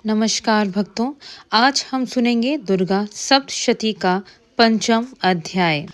नमस्कार भक्तों। आज हम सुनेंगे दुर्गा सप्तशती का पंचम अध्याय।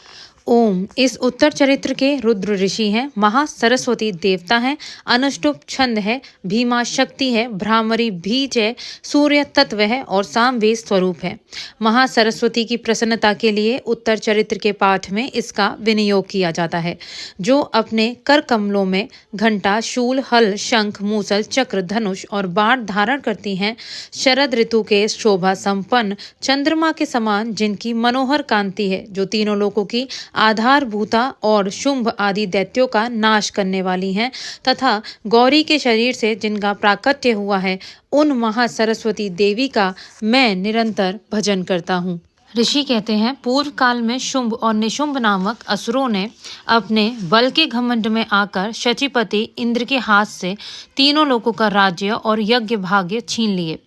ओम। इस उत्तर चरित्र के रुद्र ऋषि हैं, महासरस्वती देवता हैं, अनुष्टुप छंद है, भीमा शक्ति है, भ्रामरी बीज है, सूर्य तत्व है और सामवेद स्वरूप है। महासरस्वती की प्रसन्नता के लिए उत्तर चरित्र के पाठ में इसका विनियोग किया जाता है। जो अपने कर कमलों में घंटा, शूल, हल, शंख, मूसल, चक्र, धनुष और बाण धारण करती हैं, शरद ऋतु के शोभा संपन्न चंद्रमा के समान जिनकी मनोहर कांति है, जो तीनों लोकों की आधारभूता और शुंभ आदि दैत्यों का नाश करने वाली हैं, तथा गौरी के शरीर से जिनका प्राकट्य हुआ है, उन महासरस्वती देवी का मैं निरंतर भजन करता हूँ। ऋषि कहते हैं, पूर्व काल में शुंभ और निशुंभ नामक असुरों ने अपने बल के घमंड में आकर शचीपति इंद्र के हाथ से तीनों लोकों का राज्य और यज्ञ भाग्य छीन लिए।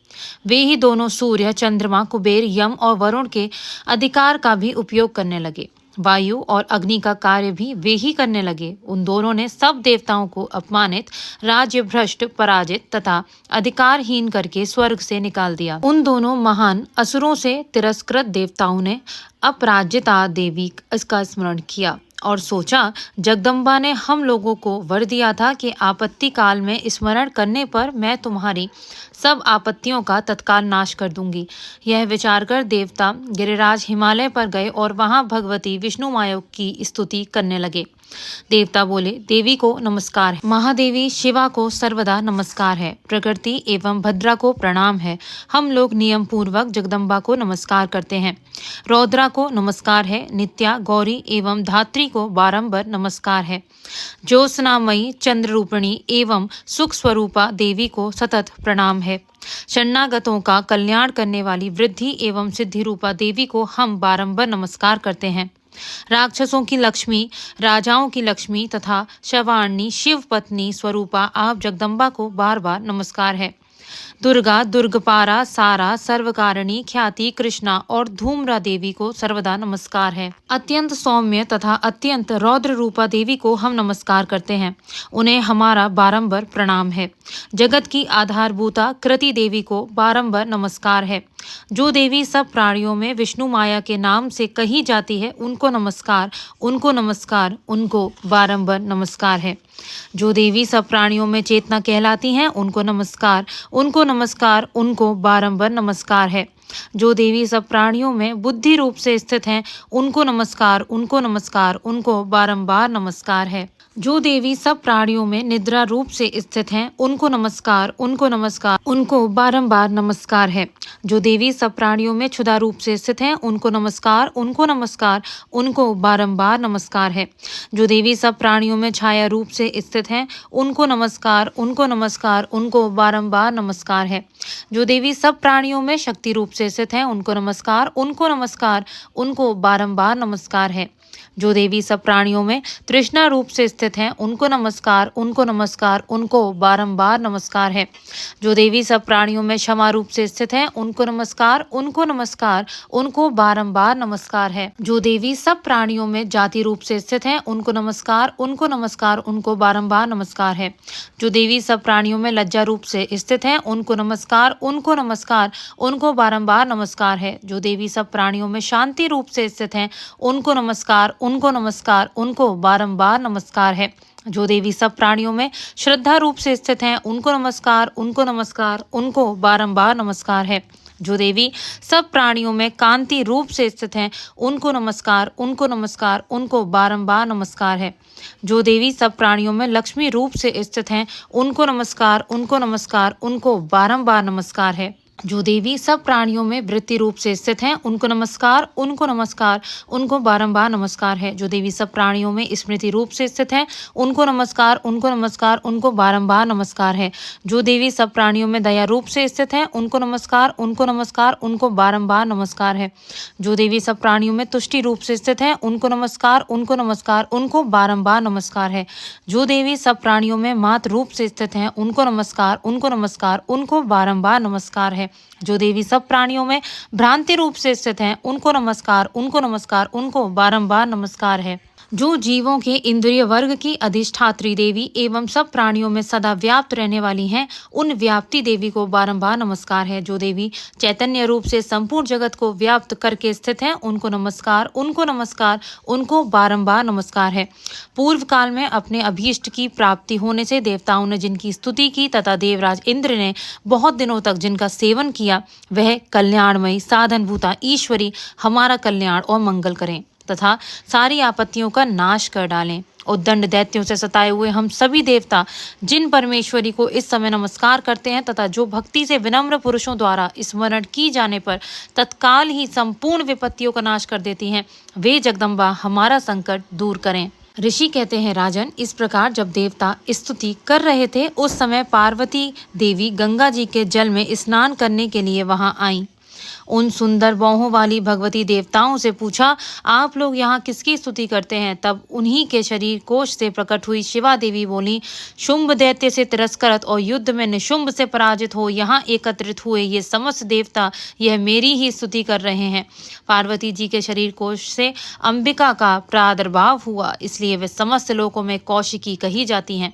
वे ही दोनों सूर्य, चंद्रमा, कुबेर, यम और वरुण के अधिकार का भी उपयोग करने लगे। वायु और अग्नि का कार्य भी वे ही करने लगे। उन दोनों ने सब देवताओं को अपमानित, राज्य भ्रष्ट, पराजित तथा अधिकारहीन करके स्वर्ग से निकाल दिया। उन दोनों महान असुरों से तिरस्कृत देवताओं ने अपराजिता देवी इसका स्मरण किया और सोचा, जगदम्बा ने हम लोगों को वर दिया था कि आपत्ति काल में स्मरण करने पर मैं तुम्हारी सब आपत्तियों का तत्काल नाश कर दूंगी। यह विचार कर देवता गिरिराज हिमालय पर गए और वहां भगवती विष्णु माया की स्तुति करने लगे। देवता बोले, देवी को नमस्कार है, महादेवी शिवा को सर्वदा नमस्कार है, प्रकृति एवं भद्रा को प्रणाम है। हम लोग नियम पूर्वक जगदम्बा को नमस्कार करते हैं। रौद्रा को नमस्कार है, नित्या, गौरी एवं धात्री को बारंबार नमस्कार है। ज्योत्सनामयी, चंद्र रूपिणी एवं सुख स्वरूपा देवी को सतत प्रणाम है। शरणागतों का कल्याण करने वाली वृद्धि एवं सिद्धि रूपा देवी को हम बारंबार नमस्कार करते हैं। राक्षसों की लक्ष्मी, राजाओं की लक्ष्मी तथा शवार्णी शिव पत्नी स्वरूपा आप जगदम्बा को बार बार नमस्कार है। दुर्गा, दुर्गपारा, सारा, सर्वकारिणी, ख्याति, कृष्णा और धूम्रा देवी को सर्वदा नमस्कार है। अत्यंत सौम्य तथा अत्यंत रौद्र रूपा देवी को हम नमस्कार करते हैं। उन्हें हमारा बारंबार प्रणाम है। जगत की आधारभूता कृति देवी को बारंबार नमस्कार है। जो देवी सब प्राणियों में विष्णु माया के नाम से कही जाती है, उनको नमस्कार, उनको नमस्कार, उनको बारंबार नमस्कार है। जो देवी सब प्राणियों में चेतना कहलाती हैं, उनको नमस्कार, उनको नमस्कार, उनको बारंबार नमस्कार है। जो देवी सब प्राणियों में बुद्धि रूप से स्थित हैं, उनको नमस्कार, उनको नमस्कार, उनको बारंबार नमस्कार है। जो देवी सब प्राणियों में निद्रा रूप से स्थित हैं, उनको नमस्कार, उनको नमस्कार, उनको बारंबार नमस्कार है। जो देवी सब प्राणियों में क्षुधा रूप से स्थित हैं, उनको नमस्कार, उनको नमस्कार, उनको बारंबार नमस्कार है। जो देवी सब प्राणियों में छाया रूप से स्थित हैं, उनको नमस्कार, उनको नमस्कार, उनको बारंबार नमस्कार है। जो देवी सब प्राणियों में शक्ति रूप से स्थित हैं, उनको नमस्कार, उनको नमस्कार, उनको बारंबार नमस्कार है। जो देवी सब प्राणियों में तृष्णा रूप से स्थित हैं, उनको नमस्कार, उनको नमस्कार, उनको बारंबार नमस्कार है। जो देवी सब प्राणियों में क्षमा रूप से स्थित हैं, उनको नमस्कार, उनको नमस्कार, उनको बारंबार नमस्कार है। जो देवी सब प्राणियों में जाति रूप से स्थित हैं, उनको नमस्कार, उनको नमस्कार, उनको बारंबार नमस्कार है। जो देवी सब प्राणियों में लज्जा रूप से स्थित हैं, उनको नमस्कार, उनको नमस्कार, उनको बारंबार नमस्कार है। जो देवी सब प्राणियों में शांति रूप से स्थित हैं, उनको नमस्कार, उनको नमस्कार, उनको बारंबार नमस्कार है। जो देवी सब प्राणियों में श्रद्धा रूप से स्थित हैं, उनको नमस्कार, उनको नमस्कार, उनको बारंबार नमस्कार है। जो देवी सब प्राणियों में कांति रूप से स्थित हैं, उनको नमस्कार, उनको नमस्कार, उनको बारंबार नमस्कार है। जो देवी सब प्राणियों में लक्ष्मी रूप से स्थित हैं, उनको नमस्कार, उनको नमस्कार, उनको बारंबार नमस्कार है। जो देवी सब प्राणियों में वृत्ति रूप से स्थित हैं, उनको नमस्कार, उनको नमस्कार, उनको बारंबार नमस्कार है। जो देवी सब प्राणियों में स्मृति रूप से स्थित हैं, उनको नमस्कार, उनको नमस्कार, उनको बारंबार नमस्कार है। जो देवी सब प्राणियों में दया रूप से स्थित हैं, उनको नमस्कार, उनको नमस्कार, उनको बारंबार नमस्कार है। जो देवी सब प्राणियों में तुष्टि रूप से स्थित हैं, उनको नमस्कार, उनको नमस्कार, उनको बारंबार नमस्कार है। जो देवी सब प्राणियों में मात रूप से स्थित हैं, उनको नमस्कार, उनको नमस्कार, उनको बारंबार नमस्कार है। जो देवी सब प्राणियों में भ्रांति रूप से स्थित हैं, उनको नमस्कार, उनको नमस्कार, उनको बारंबार नमस्कार है। जो जीवों के इंद्रिय वर्ग की अधिष्ठात्री देवी एवं सब प्राणियों में सदा व्याप्त रहने वाली हैं, उन व्याप्ति देवी को बारंबार नमस्कार है। जो देवी चैतन्य रूप से संपूर्ण जगत को व्याप्त करके स्थित है, उनको नमस्कार, उनको नमस्कार, उनको बारंबार नमस्कार है। पूर्व काल में अपने अभीष्ट की प्राप्ति होने से देवताओं ने जिनकी स्तुति की तथा देवराज इंद्र ने बहुत दिनों तक जिनका सेवन किया, वह कल्याणमयी साधनभूता ईश्वरी हमारा कल्याण और मंगल करें तथा सारी आपत्तियों का नाश कर डालें। उद्दंड दैत्यों से सताए हुए हम सभी देवता जिन परमेश्वरी को इस समय नमस्कार करते हैं तथा जो भक्ति से विनम्र पुरुषों द्वारा स्मरण की जाने पर तत्काल ही संपूर्ण विपत्तियों का नाश कर देती हैं, वे जगदम्बा हमारा संकट दूर करें। ऋषि कहते हैं, राजन, इस प्रकार जब देवता स्तुति कर रहे थे, उस समय पार्वती देवी गंगा जी के जल में स्नान करने के लिए वहां आईं। उन सुंदर बाहों वाली भगवती देवताओं से पूछा, आप लोग यहाँ किसकी स्तुति करते हैं? तब उन्हीं के शरीर कोश से प्रकट हुई शिवा देवी बोली, शुंभ दैत्य से तिरस्कृत और युद्ध में निशुंभ से पराजित हो यहाँ एकत्रित हुए ये समस्त देवता यह मेरी ही स्तुति कर रहे हैं। पार्वती जी के शरीर कोश से अंबिका का प्रादुर्भाव हुआ, इसलिए वे समस्त लोकों में कौशिकी कही जाती हैं।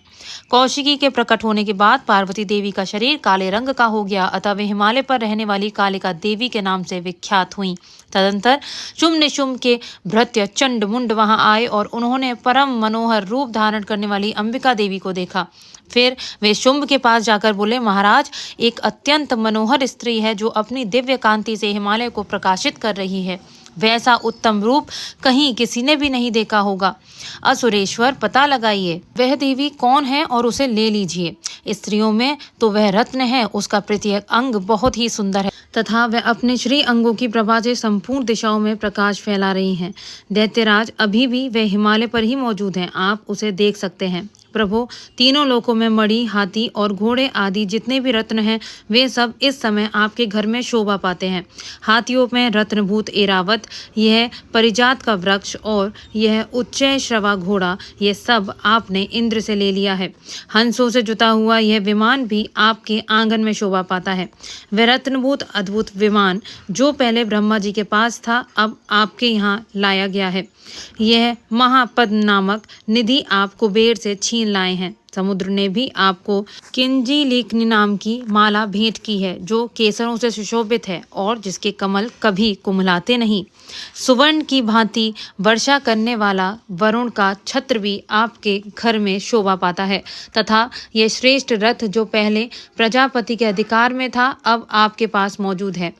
कौशिकी के प्रकट होने के बाद पार्वती देवी का शरीर काले रंग का हो गया, अतः वे हिमालय पर रहने वाली कालिका देवी के नाम से विख्यात हुई। तदंतर शुंभ निशुंभ के भृत्य चंड मुंड वहां आए और उन्होंने परम मनोहर रूप धारण करने वाली अंबिका देवी को देखा। फिर वे शुंभ के पास जाकर बोले, महाराज, एक अत्यंत मनोहर स्त्री है जो अपनी दिव्य कांति से हिमालय को प्रकाशित कर रही है। वैसा उत्तम रूप कहीं किसी ने भी नहीं देखा होगा। असुरेश्वर, पता लगाइए वह देवी कौन है और उसे ले लीजिए। स्त्रियों में तो वह रत्न है, उसका प्रत्येक अंग बहुत ही सुंदर है तथा वह अपने श्री अंगों की प्रभा से संपूर्ण दिशाओं में प्रकाश फैला रही हैं। दैत्यराज, अभी भी वह हिमालय पर ही मौजूद हैं, आप उसे देख सकते हैं। प्रभु, तीनों लोकों में मणि, हाथी और घोड़े आदि जितने भी रत्न हैं, वे सब इस समय आपके घर में शोभा पाते हैं। हाथियों में रत्नभूत एरावत, यह परिजात का वृक्ष और यह उच्चय श्रवा घोड़ा, ये सब आपने इंद्र से ले लिया है। हंसों से जुता हुआ यह विमान भी आपके आंगन में शोभा पाता है। वह रत्नभूत अद्भुत विमान जो पहले ब्रह्मा जी के पास था, अब आपके यहाँ लाया गया है। यह महापद नामक निधि आप कुबेर से छीन लाए हैं। समुद्र ने भी आपको किंजी लेखनी नाम की माला भेंट की है, जो केसरों से सुशोभित है और जिसके कमल कभी कुमलाते नहीं। सुवर्ण की भांति वर्षा करने वाला वरुण का छत्र भी आपके घर में शोभा पाता है तथा यह श्रेष्ठ रथ जो पहले प्रजापति के अधिकार में था, अब आपके पास मौजूद है।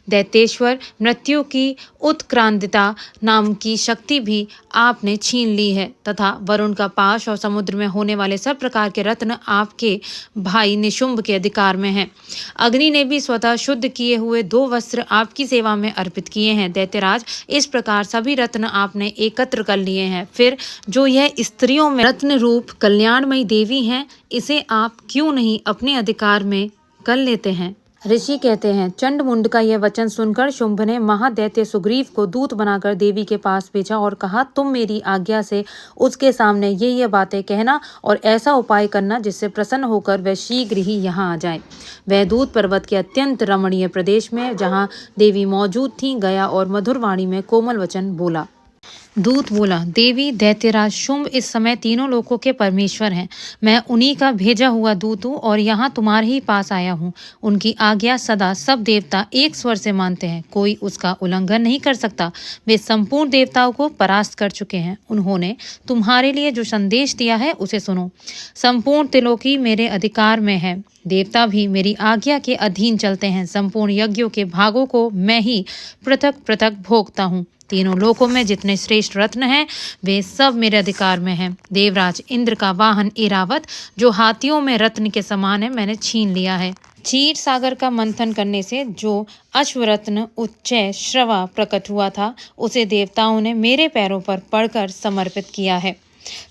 दैत्येश्वर, मृत्यु की उत्क्रांतिता नाम की शक्ति भी आपने छीन ली है तथा वरुण का पाश और समुद्र में होने वाले सब प्रकार के रत्न आपके भाई निशुंभ के अधिकार में हैं। अग्नि ने भी स्वतः शुद्ध किए हुए 2 वस्त्र आपकी सेवा में अर्पित किए हैं। दैत्यराज, इस प्रकार सभी रत्न आपने एकत्र कर लिए हैं। फिर जो यह स्त्रियों में रत्न रूप कल्याणमयी देवी हैं, इसे आप क्यों नहीं अपने अधिकार में कर लेते हैं? ऋषि कहते हैं, चंड मुंड का यह वचन सुनकर शुंभ ने महादैत्य सुग्रीव को दूत बनाकर देवी के पास भेजा और कहा, तुम मेरी आज्ञा से उसके सामने ये बातें कहना और ऐसा उपाय करना जिससे प्रसन्न होकर वह शीघ्र ही यहाँ आ जाए। वह दूत पर्वत के अत्यंत रमणीय प्रदेश में जहाँ देवी मौजूद थी गया और मधुर वाणी में कोमल वचन बोला। दूत बोला, देवी, दैत्यराज शुंभ इस समय तीनों लोकों के परमेश्वर हैं। मैं उन्हीं का भेजा हुआ दूत हूँ और यहाँ तुम्हारे ही पास आया हूँ। उनकी आज्ञा सदा सब देवता एक स्वर से मानते हैं, कोई उसका उल्लंघन नहीं कर सकता। वे संपूर्ण देवताओं को परास्त कर चुके हैं। उन्होंने तुम्हारे लिए जो संदेश दिया है उसे सुनो। संपूर्ण त्रिलोकी मेरे अधिकार में है। देवता भी मेरी आज्ञा के अधीन चलते हैं। संपूर्ण यज्ञों के भागों को मैं ही पृथक पृथक भोगता हूँ। तीनों लोकों में जितने श्रेष्ठ रत्न हैं, वे सब मेरे अधिकार में हैं। देवराज इंद्र का वाहन ऐरावत, जो हाथियों में रत्न के समान है, मैंने छीन लिया है। क्षीर सागर का मंथन करने से जो अश्वरत्न उच्चय श्रवा प्रकट हुआ था, उसे देवताओं ने मेरे पैरों पर पड़कर समर्पित किया है।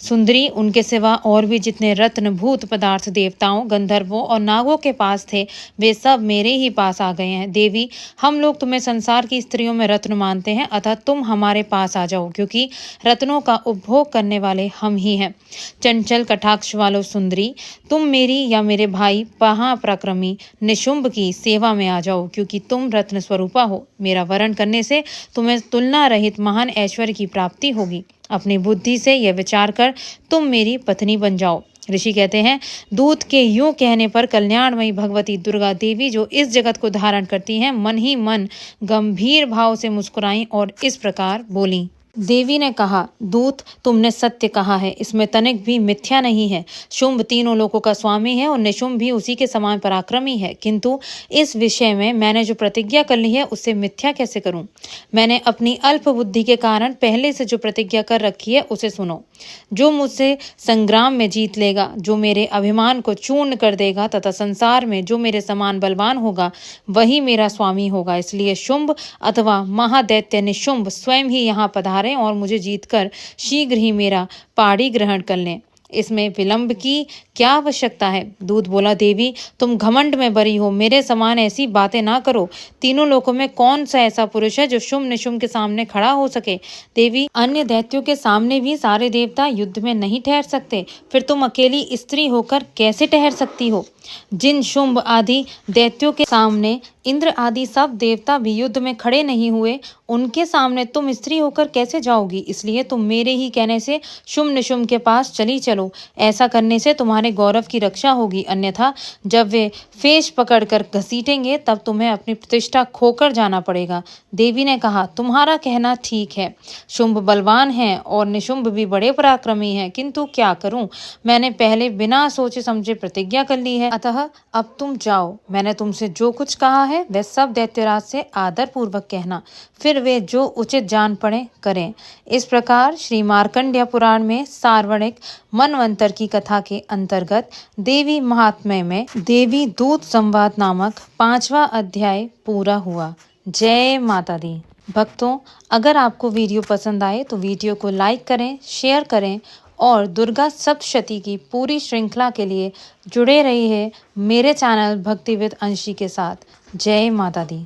सुंदरी, उनके सिवा और भी जितने रत्न भूत पदार्थ देवताओं, गंधर्वों और नागों के पास थे, वे सब मेरे ही पास आ गए हैं। देवी, हम लोग तुम्हें संसार की स्त्रियों में रत्न मानते हैं, अतः तुम हमारे पास आ जाओ, क्योंकि रत्नों का उपभोग करने वाले हम ही हैं। चंचल कटाक्ष वालों सुंदरी, तुम मेरी या मेरे भाई महापराक्रमी निशुंभ की सेवा में आ जाओ, क्योंकि तुम रत्न स्वरूपा हो। मेरा वरण करने से तुम्हें तुलना रहित महान ऐश्वर्य की प्राप्ति होगी। अपनी बुद्धि से यह विचार कर तुम मेरी पत्नी बन जाओ। ऋषि कहते हैं, दूत के यूं कहने पर कल्याणमयी भगवती दुर्गा देवी जो इस जगत को धारण करती हैं, मन ही मन गंभीर भाव से मुस्कुराई और इस प्रकार बोली। देवी ने कहा, दूत तुमने सत्य कहा है, इसमें तनिक भी मिथ्या नहीं है। शुंभ तीनों लोकों का स्वामी है और निशुंभ भी उसी के समान पराक्रमी है, किंतु इस विषय में मैंने जो प्रतिज्ञा कर ली है उससे मिथ्या कैसे करूं? मैंने अपनी अल्प बुद्धि के कारण पहले से जो प्रतिज्ञा कर रखी है उसे सुनो। जो मुझसे संग्राम में जीत लेगा, जो मेरे अभिमान को चूर्ण कर देगा तथा संसार में जो मेरे समान बलवान होगा, वही मेरा स्वामी होगा। इसलिए शुंभ अथवा महादैत्य निशुंभ स्वयं ही यहाँ पधारे और मुझे जीतकर शीघ्र ही मेरा पाड़ी ग्रहण कर लें। इसमें विलंब की क्या आवश्यकता है? दूत बोला, देवी तुम घमंड में बरी हो, मेरे समान ऐसी बातें ना करो। तीनों लोकों में कौन सा ऐसा पुरुष है जो शुंभ निशुंभ के सामने खड़ा हो सके? देवी, अन्य दैत्यों के सामने भी सारे देवता युद्ध में नहीं ठहर सकते, फिर तुम अकेली स्त्री होकर कैसे ठहर सकती हो? जिन शुंभ आदि दैत्यों के सामने इंद्र आदि सब देवता भी युद्ध में खड़े नहीं हुए, उनके सामने तुम स्त्री होकर कैसे जाओगी? इसलिए तुम मेरे ही कहने से शुंभ निशुंभ के पास चली चलो। ऐसा करने से तुम्हारे गौरव की रक्षा होगी, अन्यथा जब वे फेश पकड़कर घसीटेंगे तब तुम्हें अपनी प्रतिष्ठा खोकर जाना पड़ेगा। देवी ने कहा, तुम्हारा कहना ठीक है, शुंभ बलवान हैं और निशुंभ भी बड़े पराक्रमी हैं, किंतु क्या करूं? मैंने पहले बिना सोचे समझे प्रतिज्ञा कर ली है, अतः अब तुम जाओ। मैंने तुमसे जो कुछ कहा है वह सब दैत्यराज से आदर पूर्वक कहना, फिर वे जो उचित जान पड़े करें। इस प्रकार श्री मार्कंडेय पुराण में सार्वणिक मनवंतर की कथा के अंतर्गत देवी महात्म्य में देवी दूत संवाद नामक 5वां अध्याय पूरा हुआ। जय माता दी। भक्तों, अगर आपको वीडियो पसंद आए तो वीडियो को लाइक करें, शेयर करें और दुर्गा सप्तशती की पूरी श्रृंखला के लिए जुड़े रहिए मेरे चैनल भक्ति विद अंशी के साथ। जय माता दी।